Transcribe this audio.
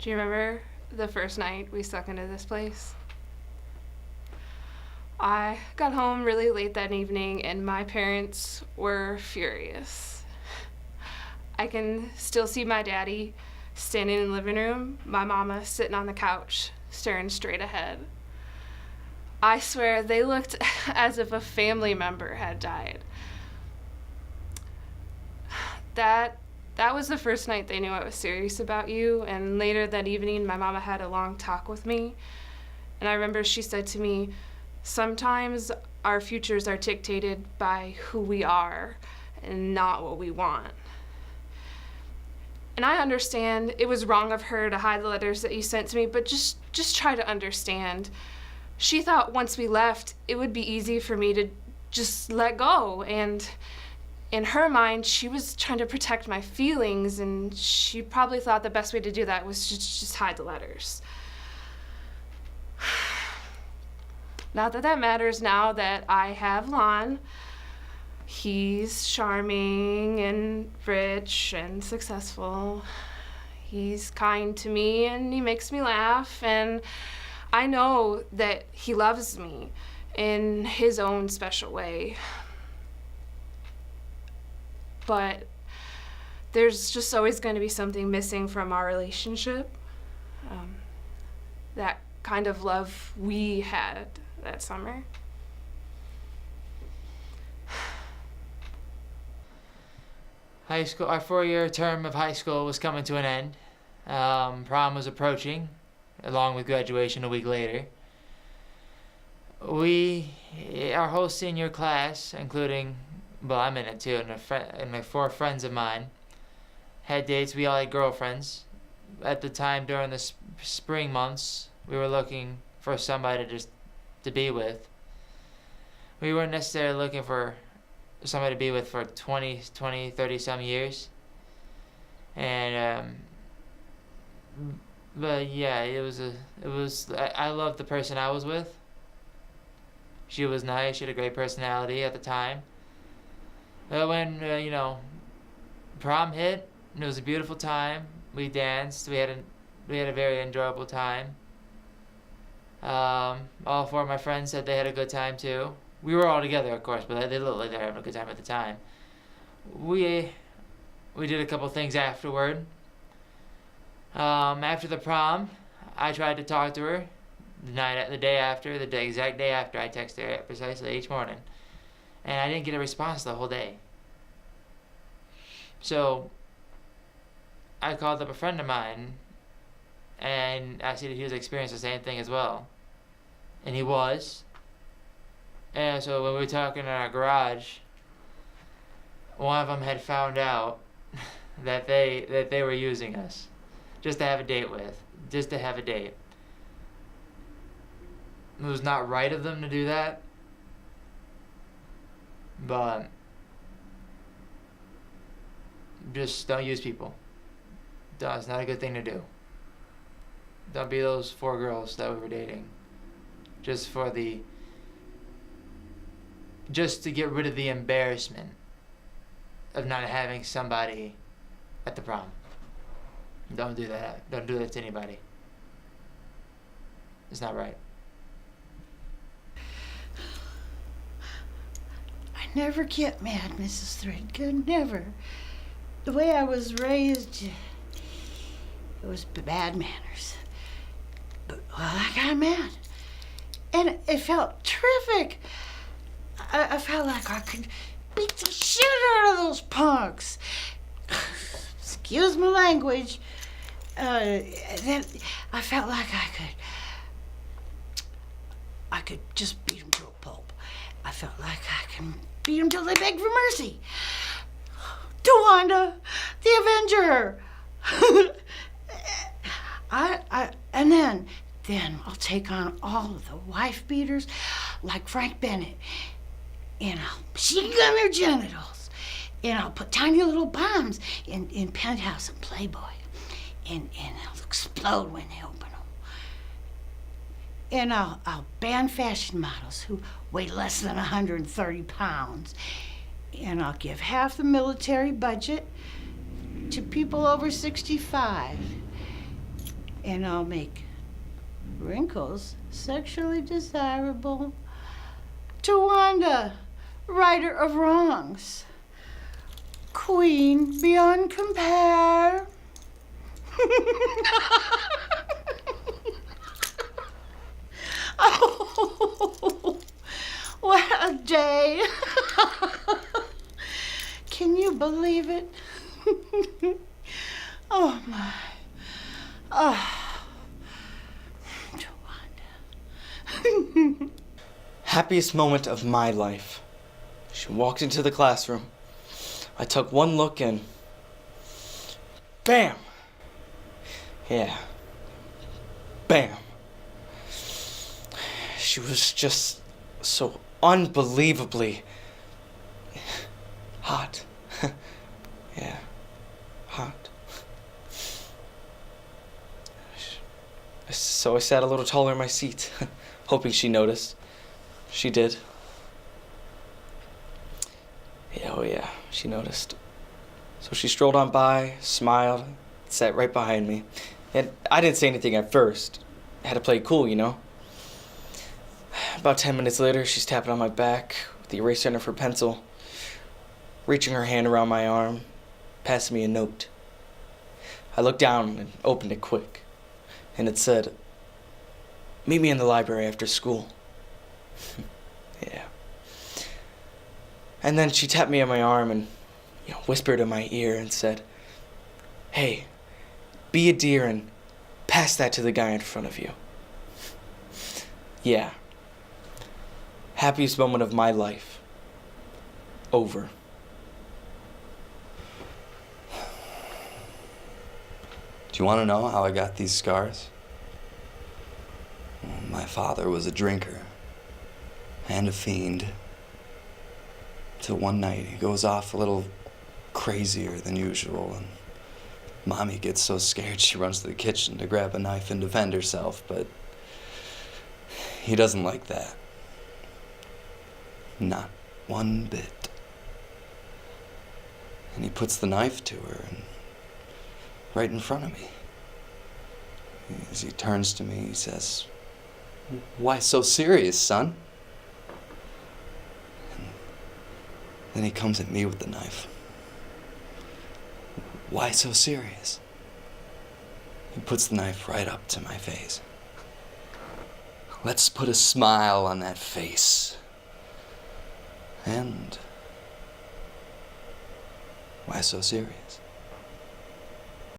Do you remember the first night we stuck into this place? I got home really late that evening and my parents were furious. I can still see my daddy standing in the living room, my mama sitting on the couch, staring straight ahead. I swear they looked as if a family member had died. That was the first night they knew I was serious about you, and later that evening my mama had a long talk with me, and I remember she said to me, sometimes our futures are dictated by who we are and not what we want. And I understand it was wrong of her to hide the letters that you sent to me, but just try to understand. She thought once we left, it would be easy for me to just let go, and in her mind, she was trying to protect my feelings, and she probably thought the best way to do that was just hide the letters. Not that that matters now that I have Lon. He's charming and rich and successful. He's kind to me and he makes me laugh, and I know that he loves me in his own special way. But there's just always going to be something missing from our relationship. That kind of love we had that summer. High school, our 4-year term of high school was coming to an end. Prom was approaching, along with graduation a week later. Our whole senior class, including, well, I'm in it too, and my 4 friends of mine, had dates. We all had girlfriends. At the time, during the spring months, we were looking for somebody to be with. We weren't necessarily looking for somebody to be with for 20, 30 some years. And, but yeah, I loved the person I was with. She was nice, she had a great personality at the time. But when, prom hit, it was a beautiful time. We danced, we had a very enjoyable time. All 4 of my friends said they had a good time too. We were all together, of course, but they looked like they were having a good time at the time. We did a couple things afterward. After the prom, I tried to talk to her. The exact day after, I texted her precisely each morning, and I didn't get a response the whole day. So I called up a friend of mine and asked if he was experiencing the same thing as well, and he was. And so when we were talking in our garage, one of them had found out that they were using us just to have a date with, just to have a date. It was not right of them to do that, but just don't use people. It's not a good thing to do. Don't be those 4 girls that we were dating just to get rid of the embarrassment of not having somebody at the prom. Don't do that. Don't do that to anybody. It's not right. I never get mad, Mrs. Threadgood, never. The way I was raised, it was bad manners. But, well, I got mad. And it felt terrific. I felt like I could beat the shit out of those punks. Excuse my language. Then I felt like I could just beat them to a pulp. I felt like I can beat them till they beg for mercy. Tawanda, the Avenger. And then I'll take on all of the wife beaters like Frank Bennett, and I'll machine gun their genitals, and I'll put tiny little bombs in Penthouse and Playboy, and they'll explode when they open them. And I'll ban fashion models who weigh less than 130 pounds, and I'll give half the military budget to people over 65. and I'll make wrinkles sexually desirable. To Wanda, righter of wrongs, queen beyond compare. Oh, what a day. Can you believe it? Oh my. Oh. Wanda. Happiest moment of my life. She walked into the classroom. I took one look and bam! Yeah. Bam. She was just so unbelievably hot. Yeah. Hot. So I sat a little taller in my seat, hoping she noticed. She did. Yeah, oh yeah, she noticed. So she strolled on by, smiled, sat right behind me. And I didn't say anything at first. I had to play it cool, you know? About 10 minutes later, she's tapping on my back with the eraser end of her pencil, reaching her hand around my arm, passing me a note. I looked down and opened it quick, and it said, "Meet me in the library after school." Yeah. And then she tapped me on my arm and, whispered in my ear and said, "Hey, be a dear and pass that to the guy in front of you." Yeah. Happiest moment of my life. Over. Do you want to know how I got these scars? Well, my father was a drinker and a fiend. Till one night he goes off a little crazier than usual, and Mommy gets so scared she runs to the kitchen to grab a knife and defend herself, but he doesn't like that. Not one bit. And he puts the knife to her and right in front of me. As he turns to me, he says, "Why so serious, son?" And then he comes at me with the knife. "Why so serious?" He puts the knife right up to my face. "Let's put a smile on that face." And why so serious?